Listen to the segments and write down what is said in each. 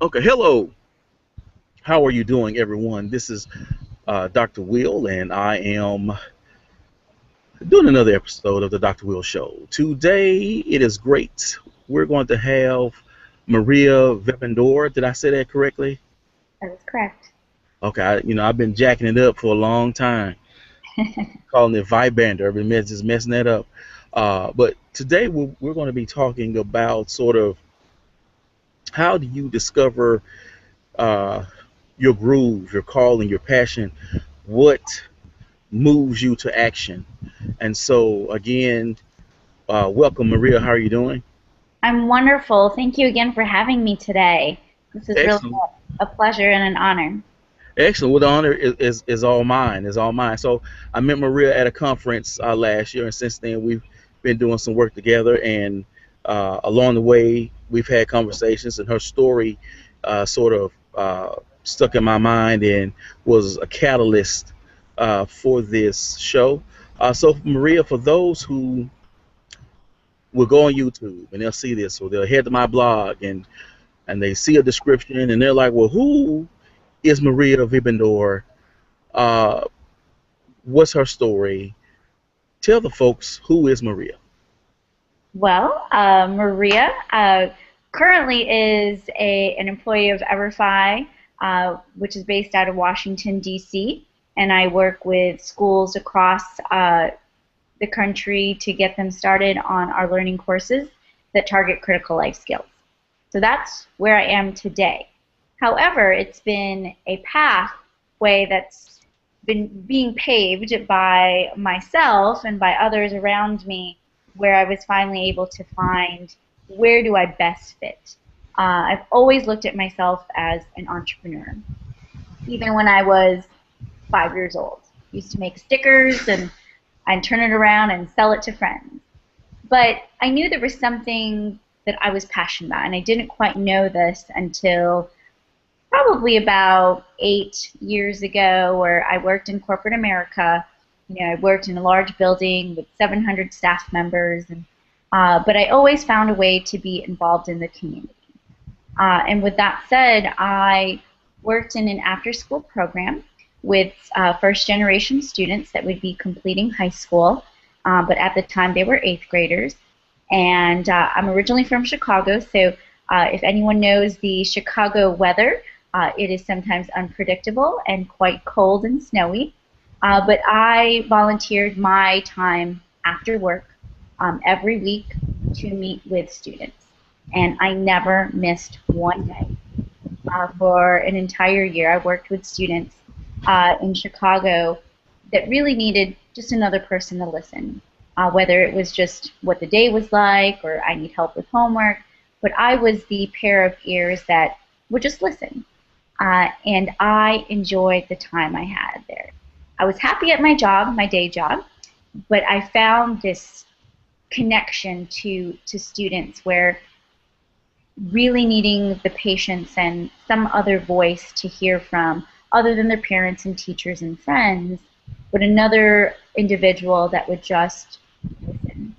Okay, hello. How are you doing, everyone? This is Dr. Will, and I am doing another episode of the Dr. Will Show. Today, it is great. We're going to have Maria Vibandor. Did I say that correctly? That is correct. Okay, I've been jacking it up for a long time, calling it Vibander. I've been just messing that up. But today, we're going to be talking about sort of how do you discover uh, your groove, your calling, your passion. What moves you to action. And so, again, welcome, Maria. How are you doing? I'm wonderful. Thank you again for having me today. This is really Excellent. a pleasure and an honor. Excellent. Well, the honor is all mine. Is all mine. So I met Maria at a conference last year, and since then we've been doing some work together. And along the way, we've had conversations, and her story sort of stuck in my mind and was a catalyst for this show. So, Maria, for those who will go on YouTube and they'll see this, or they'll head to my blog and they see a description and they're like, well, who is Maria Vibandor? Uh, what's her story? Tell the folks who is Maria. Well, Maria currently is an employee of EverFi, which is based out of Washington, D.C., and I work with schools across the country to get them started on our learning courses that target critical life skills. So that's where I am today. However, it's been a pathway that's been being paved by myself and by others around me where I was finally able to find where do I best fit. I've always looked at myself as an entrepreneur, even when I was 5 years old. Used to make stickers and I'd turn it around and sell it to friends. But I knew there was something that I was passionate about, and I didn't quite know this until probably about 8 years ago, where I worked in corporate America. I worked in a large building with 700 staff members, and but I always found a way to be involved in the community. And with that said, I worked in an after-school program with first-generation students that would be completing high school, but at the time they were eighth graders. And I'm originally from Chicago, so if anyone knows the Chicago weather, it is sometimes unpredictable and quite cold and snowy. But I volunteered my time after work every week to meet with students. And I never missed one day. For an entire year, I worked with students in Chicago that really needed just another person to listen, whether it was just what the day was like or I need help with homework. But I was the pair of ears that would just listen. And I enjoyed the time I had there. I was happy at my job, my day job, but I found this connection to students where really needing the patience and some other voice to hear from other than their parents and teachers and friends, but another individual that would just listen.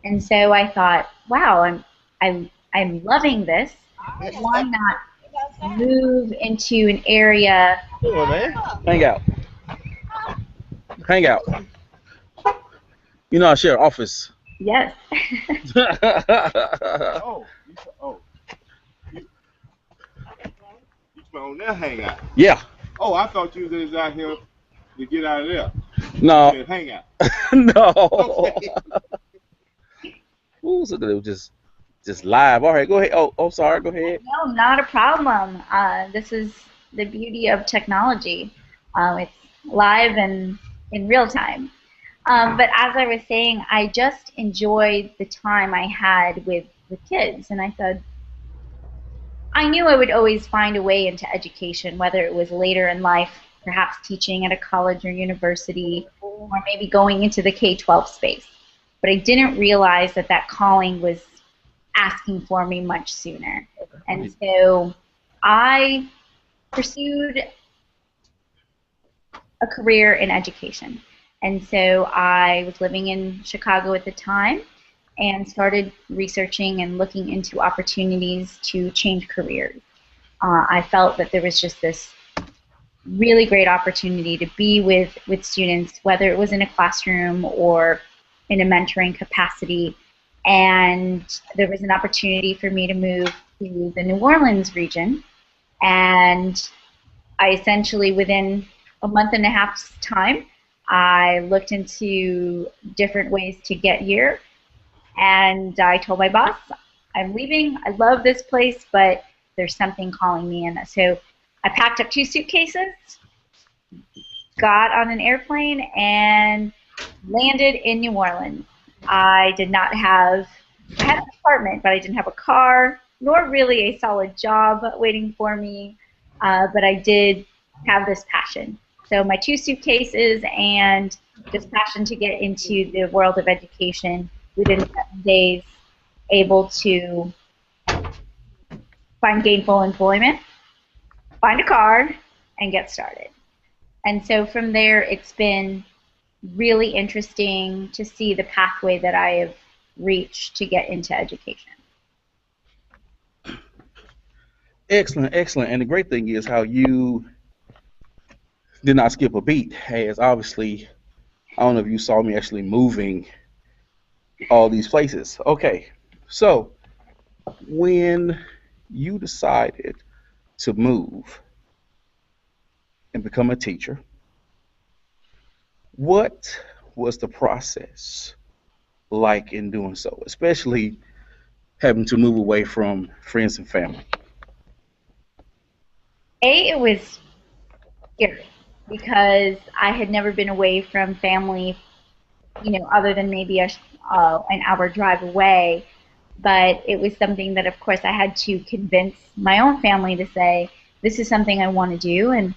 And so I thought, wow, I'm loving this. Why not move into an area? Come on, man. Hang out. Hang out. I share office. Yes. Oh, oh, you on that hangout. Yeah. Oh, I thought you was out here to get out of there. You No. said hangout. No. Okay. Ooh, so they just live. All right, go ahead. Oh, sorry. Go ahead. No, not a problem. This is the beauty of technology. It's live and in real time. But as I was saying, I just enjoyed the time I had with kids, and I thought I knew I would always find a way into education, whether it was later in life, perhaps teaching at a college or university, or maybe going into the K-12 space. But I didn't realize that that calling was asking for me much sooner. And so I pursued a career in education. And so I was living in Chicago at the time and started researching and looking into opportunities to change careers. I felt that there was just this really great opportunity to be with students, whether it was in a classroom or in a mentoring capacity. And there was an opportunity for me to move to the New Orleans region. And I essentially, within a month and a half's time, I looked into different ways to get here. And I told my boss, I'm leaving. I love this place, but there's something calling me in. So I packed up 2 suitcases, got on an airplane, and landed in New Orleans. I did not have, I had an apartment, but I didn't have a car, nor really a solid job waiting for me. But I did have this passion. So my 2 suitcases and this passion to get into the world of education within 7 days, able to find gainful employment, find a car, and get started. And so from there, it's been really interesting to see the pathway that I have reached to get into education. Excellent, excellent. And the great thing is how you did not skip a beat. As obviously, I don't know if you saw me actually moving all these places. Okay, so when you decided to move and become a teacher, what was the process like in doing so, especially having to move away from friends and family? It was scary because I had never been away from family, other than maybe an hour drive away. But it was something that, of course, I had to convince my own family to say, this is something I want to do, and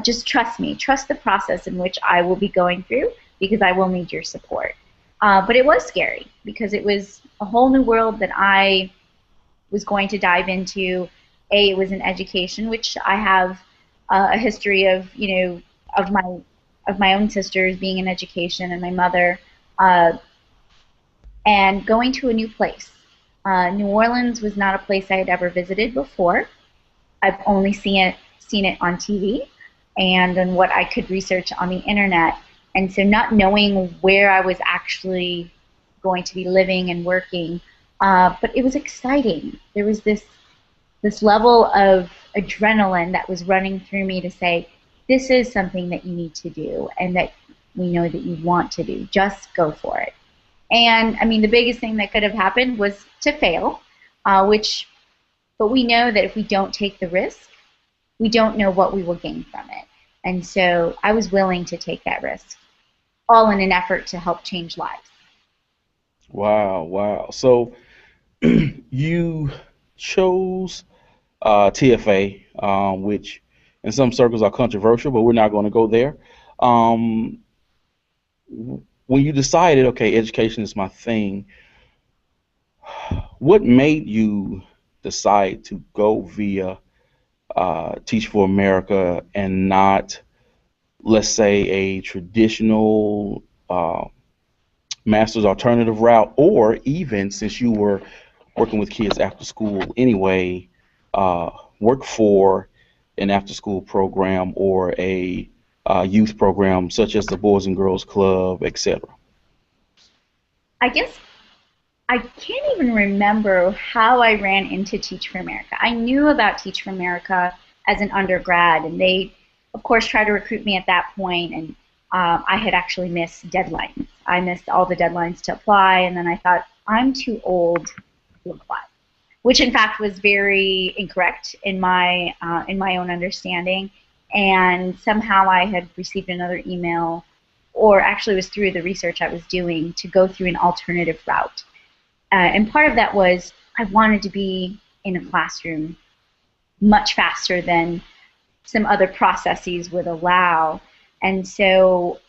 just trust me, trust the process in which I will be going through because I will need your support. But it was scary because it was a whole new world that I was going to dive into. It was an education, which I have a history of, of my of my own sisters being in education and my mother, uh, and going to a new place. New Orleans was not a place I had ever visited before. I've only seen it on TV and on what I could research on the internet. And so not knowing where I was actually going to be living and working, but it was exciting. There was this level of adrenaline that was running through me to say, this is something that you need to do and that we know that you want to do. Just go for it. And I mean, the biggest thing that could have happened was to fail, but we know that if we don't take the risk, we don't know what we will gain from it. And so I was willing to take that risk, all in an effort to help change lives. Wow, wow. So you chose TFA, which in some circles are controversial, but we're not going to go there. Um, when you decided, okay, education is my thing, what made you decide to go via Teach for America and not, let's say, a traditional master's alternative route, or even since you were working with kids after school anyway, uh, work for an after school program or a youth program such as the Boys and Girls Club, etc.? I guess I can't even remember how I ran into Teach for America. I knew about Teach for America as an undergrad, and they, of course, tried to recruit me at that point, and I had actually missed deadlines. I missed all the deadlines to apply, and then I thought, I'm too old to apply, which in fact was very incorrect in my own understanding. And somehow I had received another email, or actually it was through the research I was doing, to go through an alternative route. And part of that was I wanted to be in a classroom much faster than some other processes would allow. And so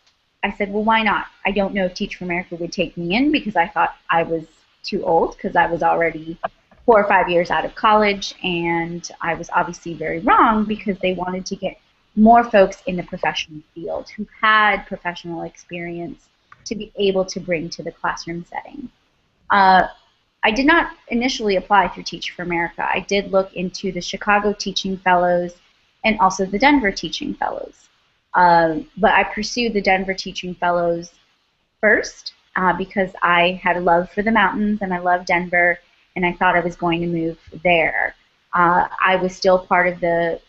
I said, well, why not? I don't know if Teach for America would take me in because I thought I was too old because I was already 4 or 5 years out of college, and I was obviously very wrong because they wanted to get more folks in the professional field who had professional experience to be able to bring to the classroom setting. Uh, I did not initially apply through Teach for America. I did look into the Chicago Teaching Fellows and also the Denver Teaching Fellows. But I pursued the Denver Teaching Fellows first because I had a love for the mountains and I love Denver, and I thought I was going to move there. I was still part of the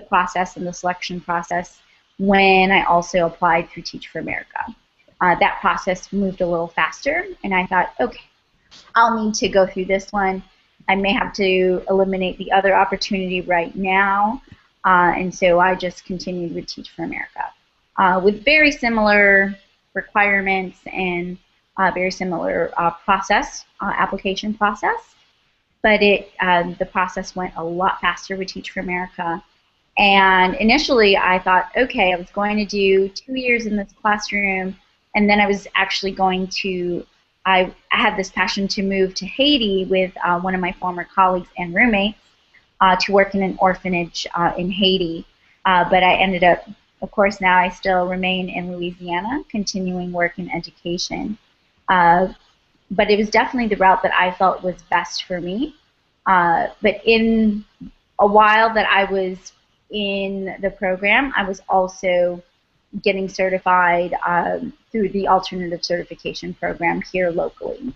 process and the selection process when I also applied through Teach for America. That process moved a little faster, and I thought, okay, I'll need to go through this one. I may have to eliminate the other opportunity right now, and so I just continued with Teach for America with very similar requirements and very similar application process, but the process went a lot faster with Teach for America. And initially I thought, okay, I was going to do 2 years in this classroom, and then I was actually going to, I had this passion to move to Haiti with one of my former colleagues and roommates to work in an orphanage in Haiti. But I ended up, of course, now I still remain in Louisiana, continuing work in education. But it was definitely the route that I felt was best for me. But in a while that I was in the program, I was also getting certified through the alternative certification program here locally.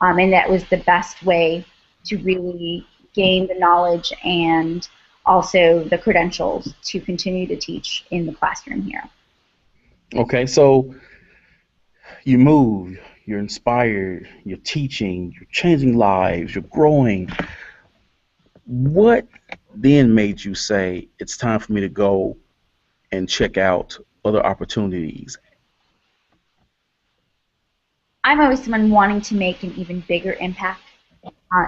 And that was the best way to really gain the knowledge and also the credentials to continue to teach in the classroom here. Okay, so you move, you're inspired, you're teaching, you're changing lives, you're growing. What then made you say it's time for me to go and check out other opportunities? I'm always someone wanting to make an even bigger impact.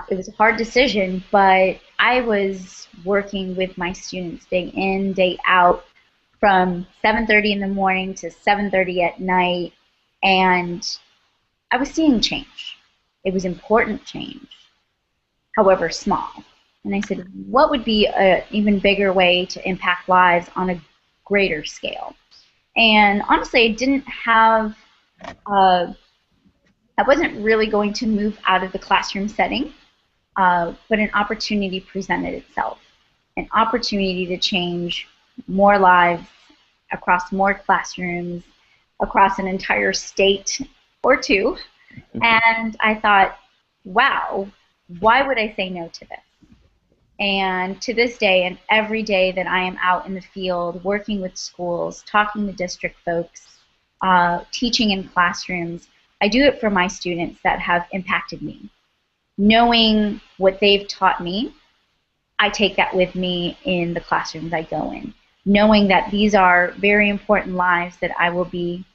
It was a hard decision, but I was working with my students day in, day out, from 7:30 in the morning to 7:30 at night, and I was seeing change. It was important change, however small. And I said, what would be an even bigger way to impact lives on a greater scale? And honestly, I didn't have I wasn't really going to move out of the classroom setting, but an opportunity presented itself. An opportunity to change more lives across more classrooms, across an entire state or two. And I thought, wow, why would I say no to this? And to this day, and every day that I am out in the field, working with schools, talking to district folks, teaching in classrooms, I do it for my students that have impacted me. Knowing what they've taught me, I take that with me in the classrooms I go in. Knowing that these are very important lives that I will be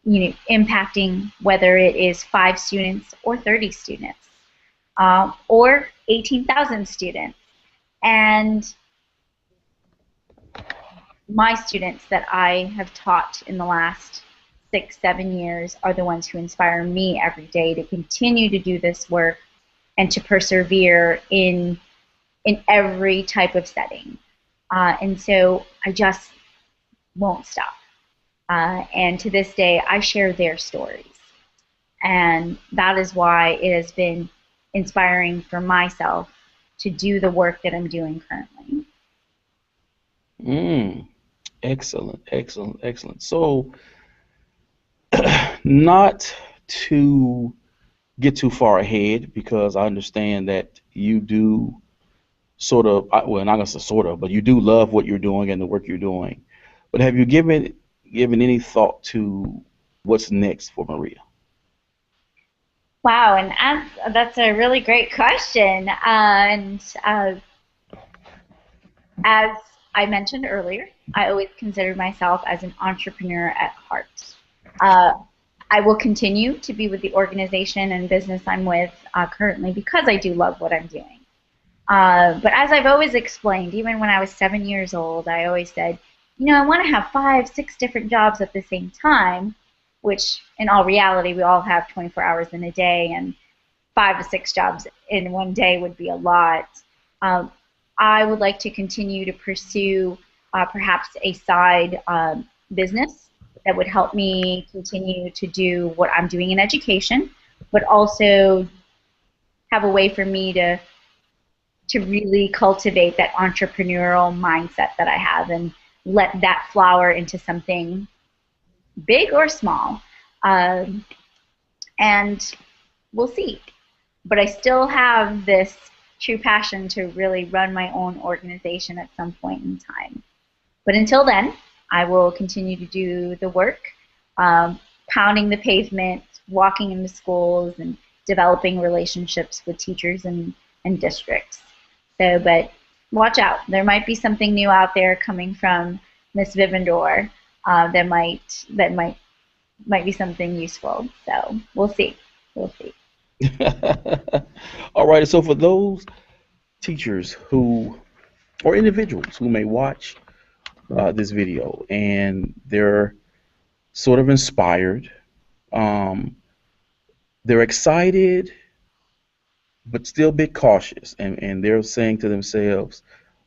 impacting, whether it is 5 students or 30 students or 18,000 students. And my students that I have taught in the last 6, 7 years are the ones who inspire me every day to continue to do this work and to persevere in every type of setting. And so I just won't stop. And to this day, I share their stories. And that is why it has been inspiring for myself to do the work that I'm doing currently. Excellent, excellent, excellent. So, not to get too far ahead, because I understand that you do sort of, well, not gonna say sort of, but you do love what you're doing and the work you're doing. But have you given any thought to what's next for Maria? Wow, and that's a really great question. As I mentioned earlier, I always considered myself as an entrepreneur at heart. Uh, I will continue to be with the organization and business I'm with currently because I do love what I'm doing. But as I've always explained, even when I was 7 years old, I always said, I want to have 5, 6 different jobs at the same time, which in all reality, we all have 24 hours in a day, and 5 to 6 jobs in one day would be a lot. I would like to continue to pursue perhaps a side business that would help me continue to do what I'm doing in education, but also have a way for me to really cultivate that entrepreneurial mindset that I have and let that flower into something big or small. Um, and we'll see. But I still have this true passion to really run my own organization at some point in time. But until then, I will continue to do the work, pounding the pavement, walking into schools, and developing relationships with teachers and districts. So, but watch out. There might be something new out there coming from Miss Vibandor that might be something useful. So we'll see. We'll see. All right. So for those teachers who or individuals who may watch this video and they're sort of inspired, um, they're excited, but still a bit cautious, and they're saying to themselves,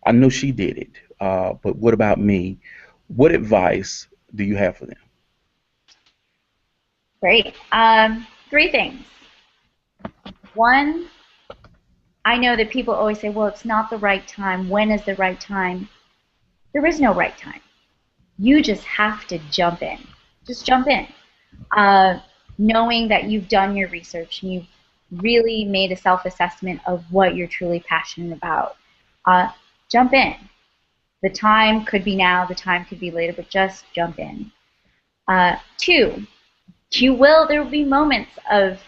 I know she did it, but what about me? What advice do you have for them? Great. Three things. One, I know that people always say, well, it's not the right time. When is the right time? There is no right time. You just have to jump in. Just jump in. Uh, Knowing that you've done your research and you've really made a self-assessment of what you're truly passionate about. Uh, Jump in. The time could be now, the time could be later, but just jump in. Two, there will be moments of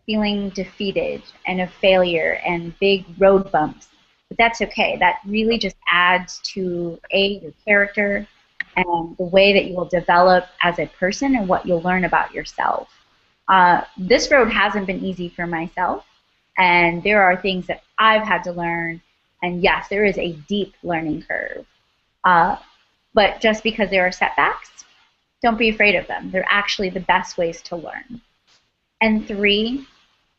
feeling defeated and of failure and big road bumps. But that's okay. That really just adds to your character and the way that you will develop as a person and what you'll learn about yourself. This road hasn't been easy for myself, and there are things that I've had to learn. And yes, there is a deep learning curve. But just because there are setbacks, don't be afraid of them. They're actually the best ways to learn. And three,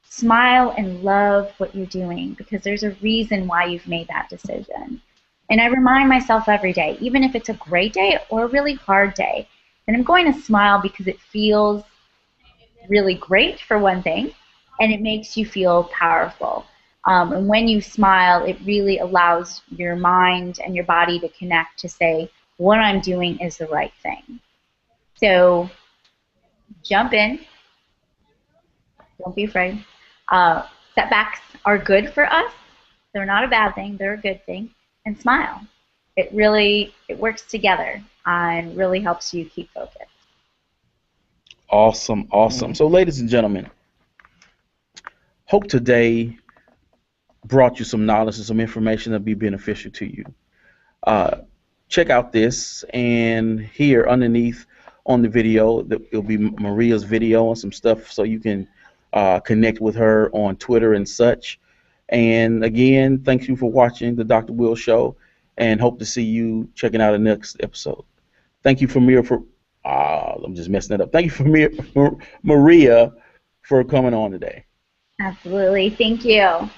smile and love what you're doing, because there's a reason why you've made that decision. And I remind myself every day, even if it's a great day or a really hard day, that I'm going to smile because it feels really great, for one thing, and it makes you feel powerful. And when you smile, it really allows your mind and your body to connect to say, what I'm doing is the right thing. So jump in. Don't be afraid. Setbacks are good for us. They're not a bad thing. They're a good thing. And smile. It works together and really helps you keep focused. Awesome, awesome. So, ladies and gentlemen, hope today brought you some knowledge and some information that'll be beneficial to you. Uh, Check out this, and here underneath on the video, it'll be Maria's video and some stuff so you can connect with her on Twitter and such. And again, thank you for watching the Dr. Will Show, and hope to see you checking out the next episode. Thank you for I'm just messing it up. Thank you for Maria for coming on today. Absolutely. Thank you.